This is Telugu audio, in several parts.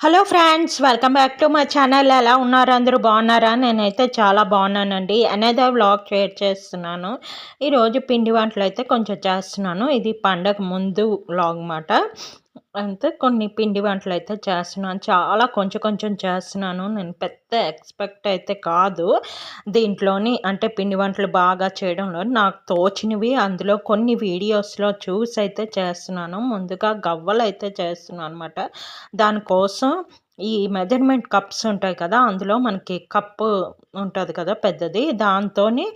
Hello friends, welcome back to my channel. ఎలా ఉన్నారు? అందరూ బాగున్నారా? నేనైతే చాలా బాగున్నానండి. అనేదో వ్లాగ్ షేర్ చేస్తున్నాను. ఈరోజు పిండి వంటలు అయితే కొంచెం చేస్తున్నాను. ఇది పండగ ముందు వ్లాగ్ మాట. అయితే కొన్ని పిండి వంటలు అయితే చేస్తున్నాను. చాలా కొంచెం కొంచెం చేస్తున్నాను. నేను పెద్ద ఎక్స్పెక్ట్ అయితే కాదు దీంట్లోని, అంటే పిండి వంటలు బాగా చేయడంలో నాకు తోచినవి అందులో కొన్ని వీడియోస్లో చూసి అయితే చేస్తున్నాను. ముందుగా గవ్వలు అయితే చేస్తున్నాను అనమాట. దానికోసం ఈ మెజర్మెంట్ కప్స్ ఉంటాయి కదా, అందులో మనకి కప్పు ఉంటుంది కదా పెద్దది, దాంతోని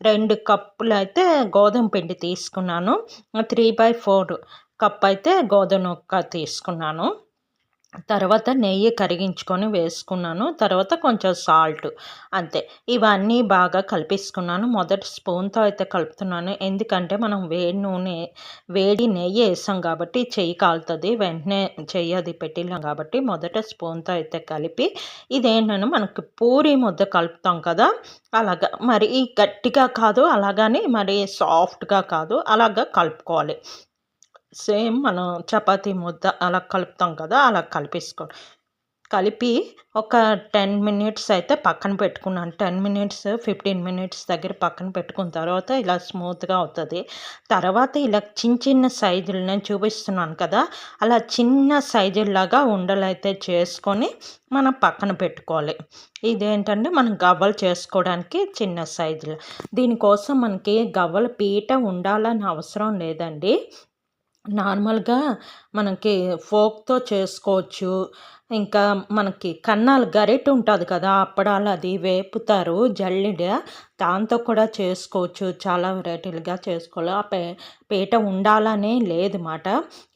2 కప్పులు అయితే గోధుమ పిండి తీసుకున్నాను. 3/4 కప్ అయితే గోధుమ నూక తీసుకున్నాను. తర్వాత నెయ్యి కరిగించుకొని వేసుకున్నాను. తర్వాత కొంచెం సాల్ట్, అంతే. ఇవన్నీ బాగా కలిపేసుకున్నాను. మొదటి స్పూన్తో అయితే కలుపుతున్నాను. ఎందుకంటే మనం వేడి నెయ్యి వేసాం కాబట్టి చెయ్యి కాలుతుంది. వెంటనే చెయ్యి అది పెట్టినాం కాబట్టి మొదట స్పూన్తో అయితే కలిపి, ఇదేంటంటే మనకి పూరి ముద్ద కలుపుతాం కదా, అలాగా మరి గట్టిగా కాదు, అలాగని మరి సాఫ్ట్గా కాదు, అలాగా కలుపుకోవాలి. సేమ్ మనం చపాతీ ముద్ద అలా కలుపుతాం కదా, అలా కలిపి ఒక 10 మినిట్స్ అయితే పక్కన పెట్టుకున్నాను. 10 మినిట్స్ 15 మినిట్స్ దగ్గర పక్కన పెట్టుకున్న తర్వాత ఇలా స్మూత్గా అవుతుంది. తర్వాత ఇలా చిన్న చిన్న సైజులు నేను చూపిస్తున్నాను కదా, అలా చిన్న సైజుల్లాగా ఉండలైతే చేసుకొని మనం పక్కన పెట్టుకోవాలి. ఇదేంటంటే మనం గవ్వలు చేసుకోవడానికి చిన్న సైజులు. దీనికోసం మనకి గవ్వల పీట ఉండాలని అవసరం లేదండి. నార్మల్గా మనకి ఫోక్తో చేసుకోవచ్చు. ఇంకా మనకి కన్నాలు గరిటె ఉంటుంది కదా, అప్పడాలు అది వేపుతారు జల్లెడ, దాంతో కూడా చేసుకోవచ్చు. చాలా వెరైటీలుగా చేసుకోవాలి. ఆ పీట ఉండాలనే లేదు మాట.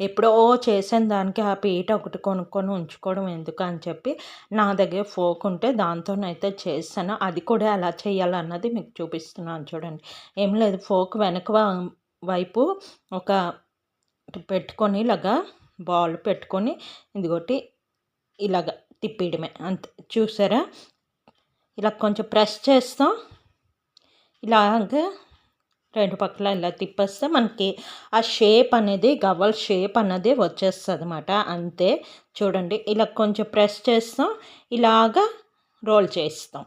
ఎప్పుడో చేసిన దానికి ఆ పీట ఒకటి కొనుక్కొని ఉంచుకోవడం ఎందుకు అని చెప్పి నా దగ్గర ఫోక్ ఉంటే దాంతోనైతే చేస్తాను. అది కూడా ఎలా చేయాలన్నది మీకు చూపిస్తున్నాను చూడండి. ఏం లేదు, ఫోక్ వెనక వైపు ఒక పెట్టుకొని ఇలాగా బాల్ పెట్టుకొని ఇదిగోటి ఇలాగ తిప్పేయడమే, అంతే. చూసారా? ఇలా కొంచెం ప్రెస్ చేస్తాం, ఇలాగ రెండు పక్కల ఇలా తిప్పేస్తే మనకి ఆ షేప్ అనేది, గవ్వల షేప్ అన్నది వచ్చేస్తుంది అన్నమాట, అంతే. చూడండి, ఇలా కొంచెం ప్రెస్ చేస్తాం, ఇలాగా రోల్ చేస్తాం,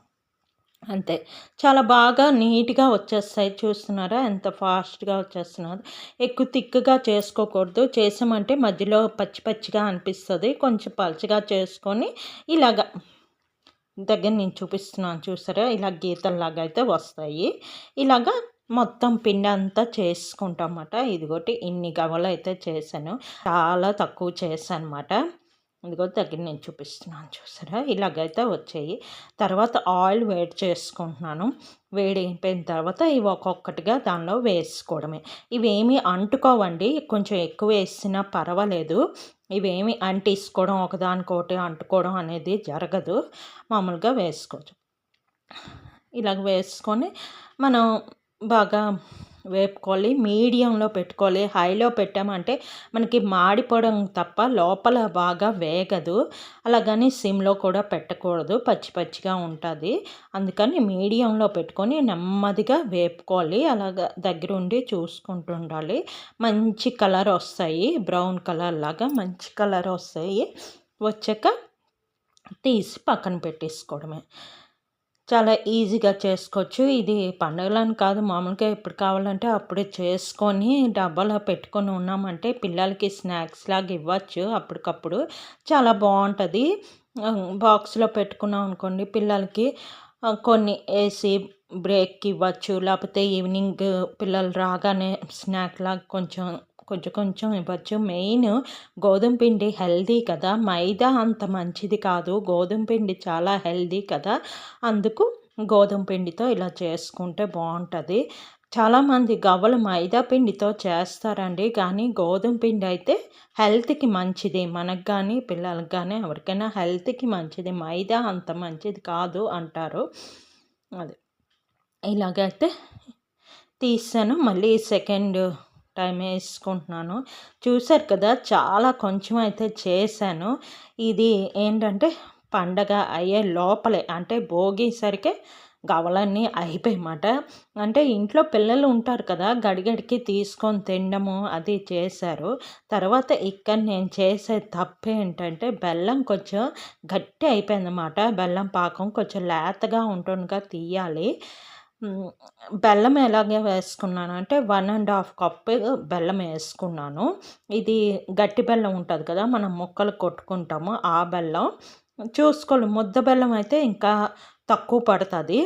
అంతే. చాలా బాగా నీట్గా వచ్చేస్తాయి. చూస్తున్నారా ఎంత ఫాస్ట్గా వచ్చేస్తున్నది. ఎక్కువ తిక్కుగా చేసుకోకూడదు. చేసామంటే మధ్యలో పచ్చి పచ్చిగా అనిపిస్తుంది. కొంచెం పలుచగా చేసుకొని ఇలాగ దగ్గర నేను చూపిస్తున్నాను చూసారా, ఇలా గీతల్లాగా అయితే వస్తాయి. ఇలాగా మొత్తం పిండి అంతా చేసుకుంటాం అన్నమాట. ఇదిగోటి ఇన్ని గవ్వలు అయితే చేశాను. చాలా తక్కువ చేశాను అన్నమాట. ఇదిగో దగ్గర నేను చూపిస్తున్నాను చూసారా, ఇలాగైతే వచ్చాయి. తర్వాత ఆయిల్ వేడి చేసుకుంటున్నాను. వేడి అయిపోయిన తర్వాత ఇవి ఒక్కొక్కటిగా దానిలో వేసుకోవడమే. ఇవేమీ అంటుకోవండి, కొంచెం ఎక్కువ వేసినా పర్వాలేదు. ఇవేమి అంటించుకోవడం, ఒకదానికొకటి అంటుకోవడం అనేది జరగదు. మామూలుగా వేసుకోవచ్చు. ఇలాగ వేసుకొని మనం బాగా వేపుకోవాలి. మీడియంలో పెట్టుకోవాలి. హైలో పెట్టామంటే మనకి మాడిపోవడం తప్ప లోపల బాగా వేగదు. అలాగని సిమ్లో కూడా పెట్టకూడదు, పచ్చి పచ్చిగా ఉంటుంది. అందుకని మీడియంలో పెట్టుకొని నెమ్మదిగా వేపుకోవాలి. అలాగ దగ్గరుండి చూసుకుంటూ ఉండాలి. మంచి కలర్ వస్తాయి, బ్రౌన్ కలర్ లాగా మంచి కలర్ వస్తాయి. వచ్చాక తీసి పక్కన పెట్టేసుకోవడమే. చాలా ఈజీగా చేసుకోవచ్చు. ఇది పండగలని కాదు, మామూలుగా ఎప్పుడు కావాలంటే అప్పుడే చేసుకొని డబ్బాలో పెట్టుకొని ఉన్నామంటే పిల్లలకి స్నాక్స్ లాగా ఇవ్వచ్చు అప్పటికప్పుడు. చాలా బాగుంటుంది. బాక్స్లో పెట్టుకున్నాం అనుకోండి పిల్లలకి, కొన్ని వేసి బ్రేక్కి ఇవ్వచ్చు. లేకపోతే ఈవినింగ్ పిల్లలు రాగానే స్నాక్ లాగా కొంచెం కొంచెం కొంచెం ఇవ్వచ్చు. మెయిన్ గోధుమ పిండి హెల్దీ కదా, మైదా అంత మంచిది కాదు. గోధుమ పిండి చాలా హెల్దీ కదా, అందుకు గోధుమ పిండితో ఇలా చేసుకుంటే బాగుంటుంది. చాలామంది గవ్వలు మైదా పిండితో చేస్తారండి, కానీ గోధుమ పిండి అయితే హెల్త్కి మంచిది. మనకు కానీ పిల్లలకు కానీ ఎవరికైనా హెల్త్కి మంచిది. మైదా అంత మంచిది కాదు అంటారు. అది ఇలాగైతే తీసాను. మళ్ళీ సెకండ్ టైం వేసుకుంటున్నాను. చూసారు కదా, చాలా కొంచెం అయితే చేశాను. ఇది ఏంటంటే పండగ అయ్యే లోపలే, అంటే భోగి సరికే గవ్వలన్నీ అయిపోయాయన్నమాట. అంటే ఇంట్లో పిల్లలు ఉంటారు కదా! గడిగడికి తీసుకొని తినడము అది చేశారు. తర్వాత ఇక్కడ నేను చేసే తప్పేంటంటే బెల్లం కొంచెం గట్టి అయిపోయిందన్నమాట. బెల్లం పాకం కొంచెం లేతగా ఉంటుండగా తీయాలి. బెల్లం ఎలాగే వేసుకున్నానంటే 1½ కప్పు బెల్లం వేసుకున్నాను. ఇది గట్టి బెల్లం ఉంటుంది కదా! మనం ముక్కలు కొట్టుకుంటాము ఆ బెల్లం. చూసుకోవాలి, ముద్ద బెల్లం అయితే ఇంకా తక్కువ పడుతుంది.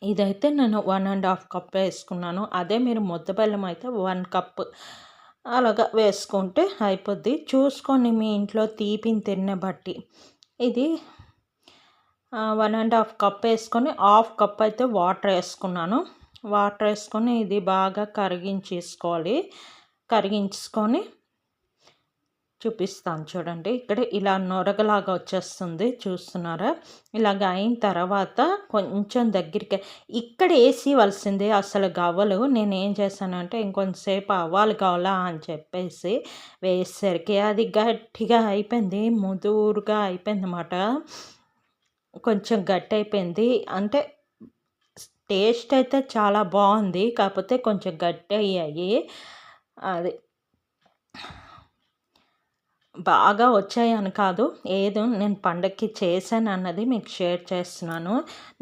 ఇదైతే నేను 1½ కప్ వేసుకున్నాను. అదే మీరు ముద్ద బెల్లం అయితే 1 కప్ అలాగా వేసుకుంటే అయిపోద్ది. చూసుకొని మీ ఇంట్లో తీపిని తినే బట్టి. ఇది 1½ కప్ వేసుకొని హాఫ్ కప్ అయితే వాటర్ వేసుకున్నాను. వాటర్ వేసుకొని ఇది బాగా కరిగించేసుకోవాలి. కరిగించుకొని చూపిస్తాను చూడండి. ఇక్కడ ఇలా నొరగలాగా వచ్చేస్తుంది, చూస్తున్నారా? ఇలాగ అయిన తర్వాత కొంచెం దగ్గరికి ఇక్కడ వేసివలసిందే అసలు గవ్వలు. నేనేం చేశానంటే ఇంకొంతసేపు అవ్వాలి కావాలా అని చెప్పేసి వేసేసరికి అది గట్టిగా అయిపోయింది, ముదురుగా అయిపోయిందన్నమాట. కొంచెం గట్టి అయిపోయింది. అంటే టేస్ట్ అయితే చాలా బాగుంది, కాకపోతే కొంచెం గట్టి అయ్యాయి. అది బాగా వచ్చాయని కాదు, ఏదో నేను పండగకి చేశాను అన్నది మీకు షేర్ చేస్తున్నాను.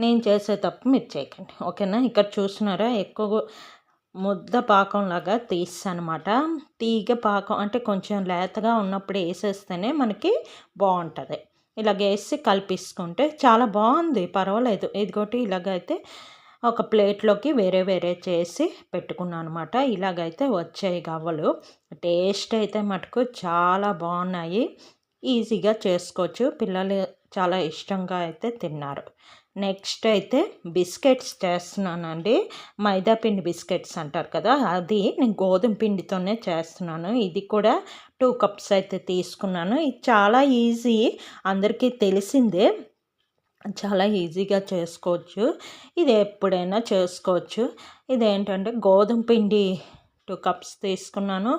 నేను చేసే తప్పు మీరు చేయకండి, ఓకేనా? ఇక్కడ చూస్తున్నారా, ఎక్కువ ముద్ద పాకంలాగా తీసానమాట. తీగ పాకం అంటే కొంచెం లేతగా ఉన్నప్పుడు వేసేస్తేనే మనకి బాగుంటుంది. ఇలాగ వేసి కలిపేసుకుంటే చాలా బాగుంది, పర్వాలేదు. ఇదిగోటి ఇలాగైతే ఒక ప్లేట్లోకి వేరే వేరే చేసి పెట్టుకున్నాను అనమాట. ఇలాగైతే వచ్చాయి గవ్వలు. టేస్ట్ అయితే మటుకు చాలా బాగున్నాయి, ఈజీగా చేసుకోవచ్చు. పిల్లలు చాలా ఇష్టంగా అయితే తిన్నారు. నెక్స్ట్ అయితే బిస్కెట్స్ చేస్తున్నానండి. మైదా పిండి బిస్కెట్స్ అంటారు కదా, అది నేను గోధుమ పిండితోనే చేస్తున్నాను. ఇది కూడా 2 కప్స్ అయితే తీసుకున్నాను. ఇది చాలా ఈజీ, అందరికీ తెలిసిందే. చాలా ఈజీగా చేసుకోవచ్చు, ఇది ఎప్పుడైనా చేసుకోవచ్చు. ఇదేంటంటే గోధుమ పిండి 2 కప్స్ తీసుకున్నాను.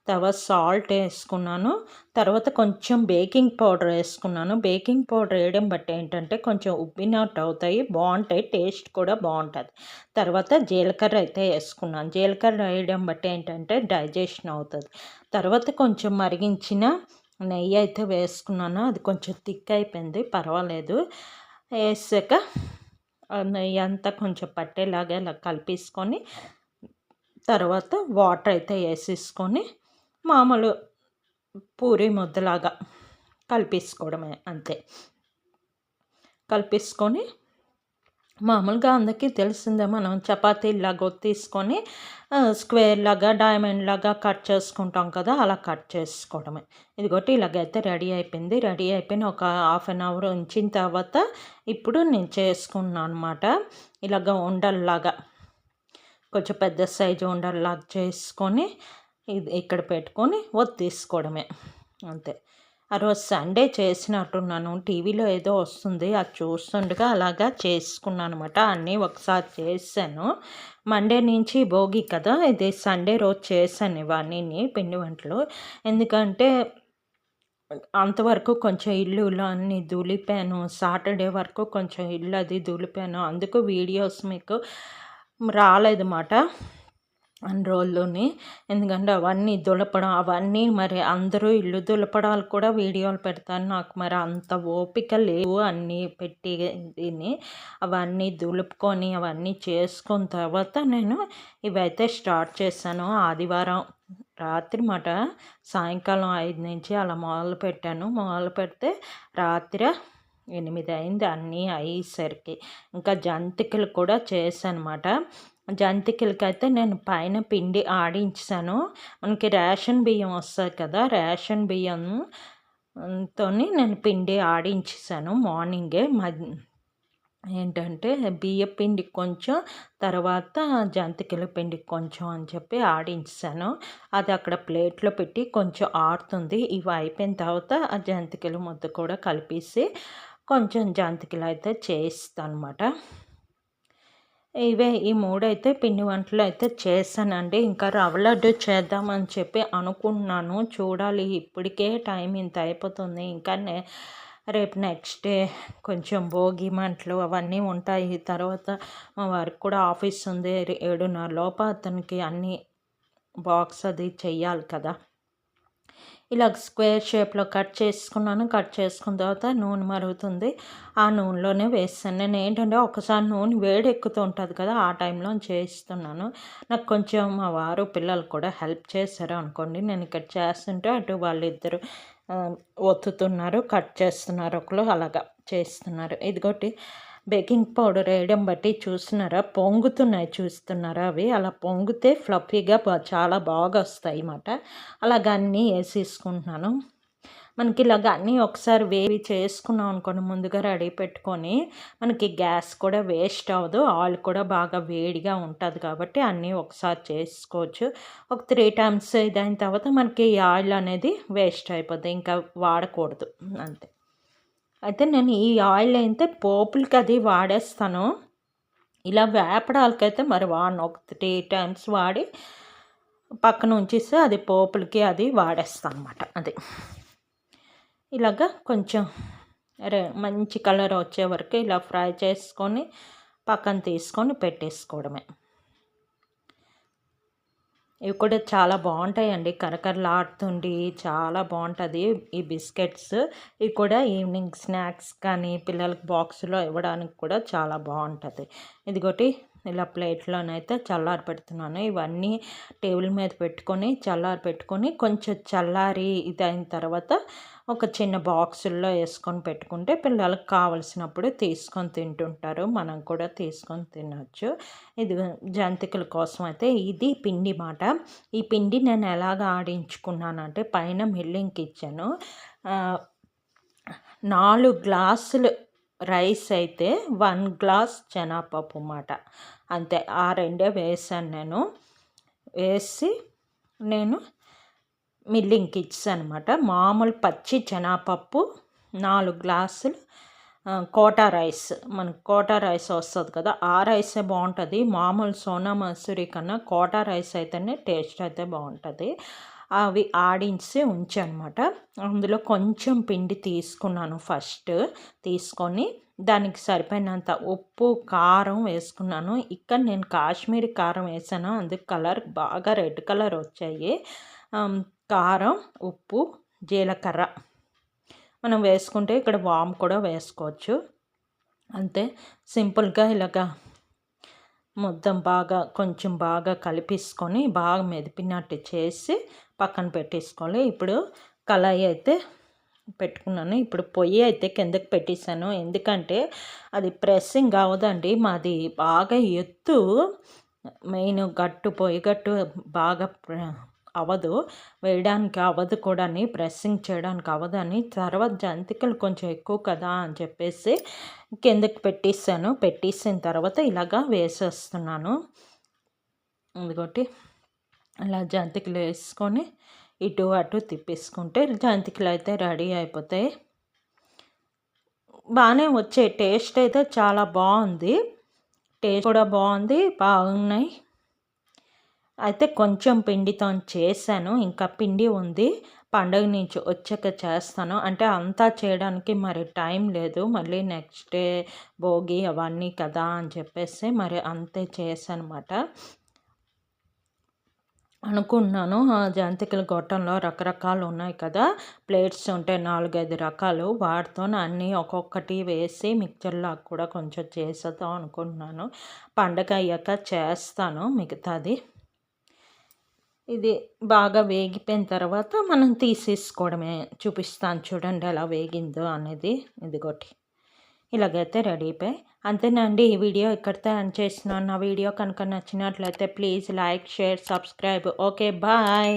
తర్వాత సాల్ట్ వేసుకున్నాను. తర్వాత కొంచెం బేకింగ్ పౌడర్ వేసుకున్నాను. బేకింగ్ పౌడర్ వేయడం బట్టి ఏంటంటే కొంచెం ఉబ్బినట్టు అవుతాయి, బాగుంటాయి, టేస్ట్ కూడా బాగుంటుంది. తర్వాత జీలకర్ర అయితే వేసుకున్నాను. జీలకర్ర వేయడం బట్టి ఏంటంటే డైజెషన్ అవుతుంది. తర్వాత కొంచెం మరిగించిన నెయ్యి అయితే వేసుకున్నాను. అది కొంచెం థిక్ అయిపోయింది, పర్వాలేదు. వేసాక నెయ్యి అంతా కొంచెం పట్టేలాగా ఇలా కలిపేసుకొని తర్వాత వాటర్ అయితే వేసేసుకొని మామూలు పూరి ముద్దలాగా కలిపేసుకోవడమే, అంతే. కలిపేసుకొని మామూలుగా అందరికీ తెలిసిందే, మనం చపాతీలాగా ఒత్తేసుకొని స్క్వేర్ లాగా డైమండ్ లాగా కట్ చేసుకుంటాం కదా, అలా కట్ చేసుకోవడమే. ఇదిగోటి ఇలాగైతే రెడీ అయిపోయింది. రెడీ అయిపోయిన ఒక 1/2 అవర్ ఉంచిన తర్వాత ఇప్పుడు నేను చేసుకున్నాను అనమాట. ఇలాగ ఉండల్లాగా కొంచెం పెద్ద సైజు ఉండల్లాగా చేసుకొని ఇది ఇక్కడ పెట్టుకొని ఒత్తేసుకోవడమే, అంతే. ఆ రోజు సండే చేసినట్టున్నాను, టీవీలో ఏదో వస్తుంది అది చూస్తుండగా అలాగా చేసుకున్నాను అనమాట. అన్నీ ఒకసారి చేశాను. మండే నుంచి భోగి కదా, ఇది సండే రోజు చేశాను ఇవన్నీ పిండి వంటలు. ఎందుకంటే అంతవరకు కొంచెం ఇల్లు అన్నీ దులిపాను. సాటర్డే వరకు కొంచెం ఇల్లు అది దులిపాను, అందుకు వీడియోస్ మీకు రాలేదన్నమాట అన్ని రోజుల్లోని. ఎందుకంటే అవన్నీ దులపడం అవన్నీ మరి అందరూ ఇల్లు దులపడాలు కూడా వీడియోలు పెడతాను, నాకు మరి అంత ఓపిక లేవు అన్నీ పెట్టి దీన్ని అవన్నీ దులుపుకొని అవన్నీ చేసుకున్న తర్వాత నేను ఇవైతే స్టార్ట్ చేశాను. ఆదివారం రాత్రి మాట సాయంకాలం 5 నుంచి అలా మొదలు పెట్టాను. మొదలు పెడితే రాత్రి 8 అయింది అన్నీ అయ్యేసరికి. ఇంకా జంతికలు కూడా చేశానమాట. జంతికలకైతే నేను పైన పిండి ఆడించాను. మనకి రేషన్ బియ్యం వస్తాయి కదా, రేషన్ బియ్యంతోని నేను పిండి ఆడించేసాను మార్నింగే. ఏంటంటే బియ్యం పిండి కొంచెం, తర్వాత జంతికల పిండి కొంచెం అని చెప్పి ఆడించాను. అది అక్కడ ప్లేట్లో పెట్టి కొంచెం ఆడుతుంది. ఇవి అయిపోయిన తర్వాత ఆ జంతికల ముద్ద కూడా కలిపేసి కొంచెం జంతికలు అయితే చేయిస్తాను అనమాట. ఇవే ఈ 3 అయితే పిండి వంటలు అయితే చేశానండి. ఇంకా రవ్వ లడ్డు చేద్దామని చెప్పి అనుకున్నాను, చూడాలి. ఇప్పటికే టైం ఇంత అయిపోతుంది, ఇంకా రేపు నెక్స్ట్ డే కొంచెం భోగి మంటలు అవన్నీ ఉంటాయి. తర్వాత మా వారికి కూడా ఆఫీస్ ఉంది. 7:30 లోపు అతనికి అన్నీ బాక్స్ అది చెయ్యాలి కదా. ఇలా స్క్వేర్ షేప్లో కట్ చేసుకున్నాను. కట్ చేసుకున్న తర్వాత నూనె మరుగుతుంది. ఆ నూనెలోనే వేస్తాను. నేను ఏంటంటే ఒకసారి నూనె వేడి ఎక్కుతూ ఉంటుంది కదా, ఆ టైంలో చేస్తున్నాను. నాకు కొంచెం మా వారు పిల్లలు కూడా హెల్ప్ చేశారు అనుకోండి. నేను ఇక్కడ చేస్తుంటే అటు వాళ్ళిద్దరు ఒత్తుతున్నారు, కట్ చేస్తున్నారు, ఒకరు అలాగా చేస్తున్నారు. ఇదిగోటి బేకింగ్ పౌడర్ వేయడం బట్టి చూస్తున్నారా, పొంగుతున్నాయి చూస్తున్నారా, అవి అలా పొంగితే ఫ్లఫీగా చాలా బాగా వస్తాయి అన్నమాట. అలాగ అన్నీ వేసేసుకుంటున్నాను. మనకి ఇలాగ అన్నీ ఒకసారి వేవి చేసుకున్నాం అనుకోండి, ముందుగా రెడీ పెట్టుకొని, మనకి గ్యాస్ కూడా వేస్ట్ అవ్వదు, ఆయిల్ కూడా బాగా వేడిగా ఉంటుంది కాబట్టి అన్నీ ఒకసారి చేసుకోవచ్చు. ఒక 3 టైమ్స్ ఇదైన తర్వాత మనకి ఆయిల్ అనేది వేస్ట్ అయిపోద్ది, ఇంకా వాడకూడదు అంతే. అయితే నేను ఈ ఆయిల్ అయితే పోపులకి అది వాడేస్తాను. ఇలా వేపడాలకైతే మరి వాడను. ఒక 3 టైమ్స్ వాడి పక్కన ఉంచేస్తే అది పోపులకి అది వాడేస్తాను అన్నమాట. అది ఇలాగ కొంచెం మంచి కలర్ వచ్చే వరకు ఇలా ఫ్రై చేసుకొని పక్కన తీసుకొని పెట్టేసుకోవడమే. ఇవి కూడా చాలా బాగుంటాయండి, కరకరలాడుతుండి చాలా బాగుంటుంది ఈ బిస్కెట్స్. ఇవి కూడా ఈవినింగ్ స్నాక్స్ కానీ పిల్లలకి బాక్స్లో ఇవ్వడానికి కూడా చాలా బాగుంటుంది. ఇదిగోటి ఇలా ప్లేట్లోనైతే చల్లారి పెడుతున్నాను. ఇవన్నీ టేబుల్ మీద పెట్టుకొని చల్లారి పెట్టుకొని కొంచెం చల్లారి ఇదైన తర్వాత ఒక చిన్న బాక్సుల్లో వేసుకొని పెట్టుకుంటే పిల్లలకు కావలసినప్పుడు తీసుకొని తింటుంటారు, మనం కూడా తీసుకొని తినచ్చు. ఇది జంతికల కోసం అయితే ఇది పిండి మాట. ఈ పిండి నేను ఎలాగ ఆడించుకున్నానంటే, పైన మిల్లింగ్కి ఇచ్చాను. 4 గ్లాసులు రైస్ అయితే 1 గ్లాస్ శనగపప్పు మాట, అంతే. ఆ రెండే వేసాను నేను. వేసి నేను మిల్లింగ్కి ఇచ్చాను అనమాట. మామూలు పచ్చి శనగపప్పు 4 గ్లాసులు, కోటా రైస్, మనకు కోటా రైస్ వస్తుంది కదా, ఆ రైసే బాగుంటుంది. మామూలు సోనా మసూరి కన్నా కోటా రైస్ అయితేనే టేస్ట్ అయితే బాగుంటుంది. అవి ఆడించి ఉంచనమాట. అందులో కొంచెం పిండి తీసుకున్నాను ఫస్ట్. తీసుకొని దానికి సరిపోయినంత ఉప్పు కారం వేసుకున్నాను. ఇక్కడ నేను కాశ్మీరీ కారం వేసాను, అందుకు కలర్ బాగా రెడ్ కలర్ వచ్చాయి. కారం, ఉప్పు, జీలకర్ర మనం వేసుకుంటే ఇక్కడ వాము కూడా వేసుకోవచ్చు. అంతే సింపుల్గా ఇలాగా మొత్తం కొంచెం బాగా కలిపేసుకొని బాగా మెదిపినట్టు చేసి పక్కన పెట్టేసుకోవాలి. ఇప్పుడు కళాయి అయితే పెట్టుకున్నాను. ఇప్పుడు పొయ్యి అయితే కిందకి పెట్టేశాను, ఎందుకంటే అది ప్రెస్సింగ్ అవ్వదండి. మాది బాగా ఎత్తు, మెయిన్ గట్టు పొయ్యి గట్టు బాగా అవ్వదు, వేయడానికి అవ్వదు కూడా, ప్రెస్సింగ్ చేయడానికి అవ్వదని. తర్వాత జంతికలు కొంచెం ఎక్కువ కదా అని చెప్పేసి కిందకి పెట్టేసిన తర్వాత ఇలాగా వేసేస్తున్నాను. ఇంకోటి అలా జంతికలు వేసుకొని ఇటు అటు తిప్పేసుకుంటే జంతికలు అయితే రెడీ అయిపోతాయి. బాగానే వచ్చాయి, టేస్ట్ అయితే చాలా బాగుంది, టేస్ట్ కూడా బాగున్నాయి. అయితే కొంచెం పిండితో చేశాను, ఇంకా పిండి ఉంది, పండుగ నుంచి వచ్చాక చేస్తాను. అంటే అంతా చేయడానికి మరి టైం లేదు, మళ్ళీ నెక్స్ట్ డే భోగి అవన్నీ కదా అని చెప్పేసి మరి అంతే చేశాను అన్నమాట. అనుకున్నాను జంతికల గొట్టంలో రకరకాలు ఉన్నాయి కదా, ప్లేట్స్ ఉంటాయి 4-5 రకాలు, వాటితో అన్నీ ఒక్కొక్కటి వేసి మిక్చర్లాగా కూడా కొంచెం చేసేద్దాం అనుకుంటున్నాను. పండగ అయ్యాక చేస్తాను మిగతాది. ఇది బాగా వేగిపోయిన తర్వాత మనం తీసేసుకోవడమే. చూపిస్తాను చూడండి ఎలా వేగిందో అనేది. ఇదిగోటి ఇలాగైతే రెడీ అయిపోయి అంతేనండి. ఈ వీడియో ఇక్కడితో ఎండ్ చేస్తున్నాను. నా వీడియో కనుక నచ్చినట్లయితే please like, share, subscribe. Okay, bye.